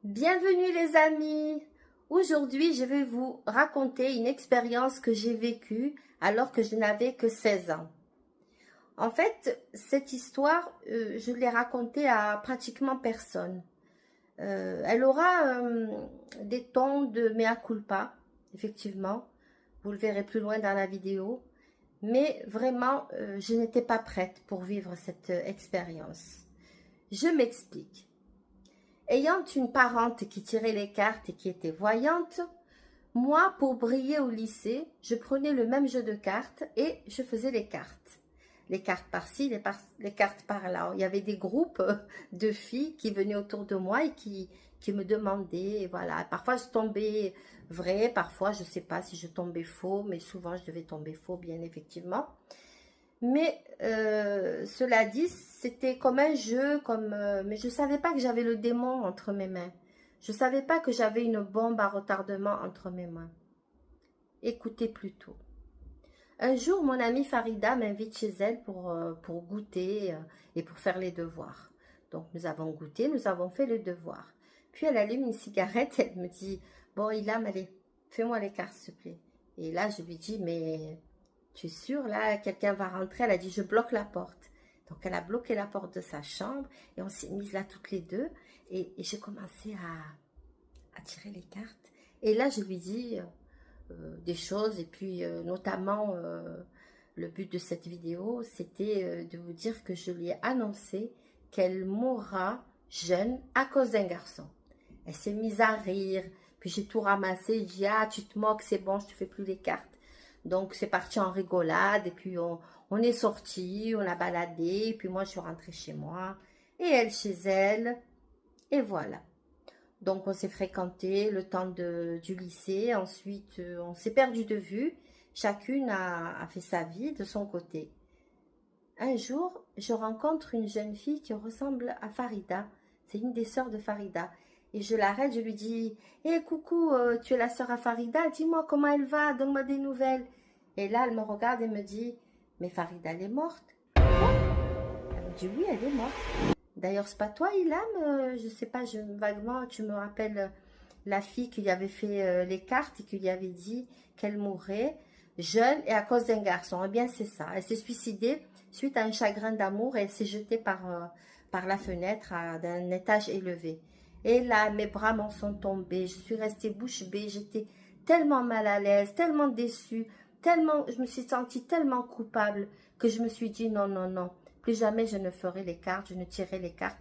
Bienvenue les amis. Aujourd'hui, je vais vous raconter une expérience que j'ai vécue alors que je n'avais que 16 ans. En fait, cette histoire, je l'ai racontée à pratiquement personne. Elle aura des tons de mea culpa, effectivement. Vous le verrez plus loin dans la vidéo. Mais vraiment, je n'étais pas prête pour vivre cette expérience. Je m'explique. Ayant une parente qui tirait les cartes et qui était voyante, moi, pour briller au lycée, je prenais le même jeu de cartes et je faisais les cartes. Les cartes par-ci, les cartes par-là. Il y avait des groupes de filles qui venaient autour de moi et qui me demandaient. Et voilà. Parfois, je tombais vrai, parfois, je ne sais pas si je tombais faux, mais souvent, je devais tomber faux, bien effectivement. Mais cela dit, c'était comme un jeu, mais je ne savais pas que j'avais le démon entre mes mains. Je ne savais pas que j'avais une bombe à retardement entre mes mains. Écoutez plutôt. Un jour, mon amie Farida m'invite chez elle pour goûter et pour faire les devoirs. Donc, nous avons goûté, nous avons fait le devoir. Puis, elle allume une cigarette, elle me dit, « Bon, Ilham, allez, fais-moi les cartes, s'il te plaît. » Et là, je lui dis, « Mais tu es sûre, là, quelqu'un va rentrer ?» Elle a dit, « Je bloque la porte. » Donc, elle a bloqué la porte de sa chambre et on s'est mises là toutes les deux. Et j'ai commencé à tirer les cartes. Et là, je lui dis des choses. Et puis, notamment, le but de cette vidéo, c'était de vous dire que je lui ai annoncé qu'elle mourra jeune à cause d'un garçon. Elle s'est mise à rire. Puis, j'ai tout ramassé. J'ai dit, « Ah, tu te moques, c'est bon, je ne te fais plus les cartes. » Donc, c'est parti en rigolade. Et puis, on est sortis, on a baladé. Et puis, moi, je suis rentrée chez moi. Et elle chez elle. Et voilà. Donc, on s'est fréquenté le temps du lycée. Ensuite, on s'est perdu de vue. Chacune a fait sa vie de son côté. Un jour, je rencontre une jeune fille qui ressemble à Farida. C'est une des sœurs de Farida. Et je l'arrête, je lui dis, « Hé, coucou, tu es la sœur à Farida, dis-moi comment elle va, donne-moi des nouvelles. » Et là, elle me regarde et me dit, « Mais Farida, elle est morte. » Quoi? Elle me dit, « Oui, elle est morte. » D'ailleurs, c'est pas toi, Ilham, je sais pas, vaguement, tu me rappelles la fille qui lui avait fait les cartes et qui lui avait dit qu'elle mourrait jeune et à cause d'un garçon. Eh bien, c'est ça. Elle s'est suicidée suite à un chagrin d'amour et elle s'est jetée par la fenêtre d'un étage élevé. Et là, mes bras m'en sont tombés. Je suis restée bouche bée. J'étais tellement mal à l'aise, tellement déçue, je me suis sentie tellement coupable que je me suis dit non, non, non. Plus jamais je ne ferai les cartes, je ne tirerai les cartes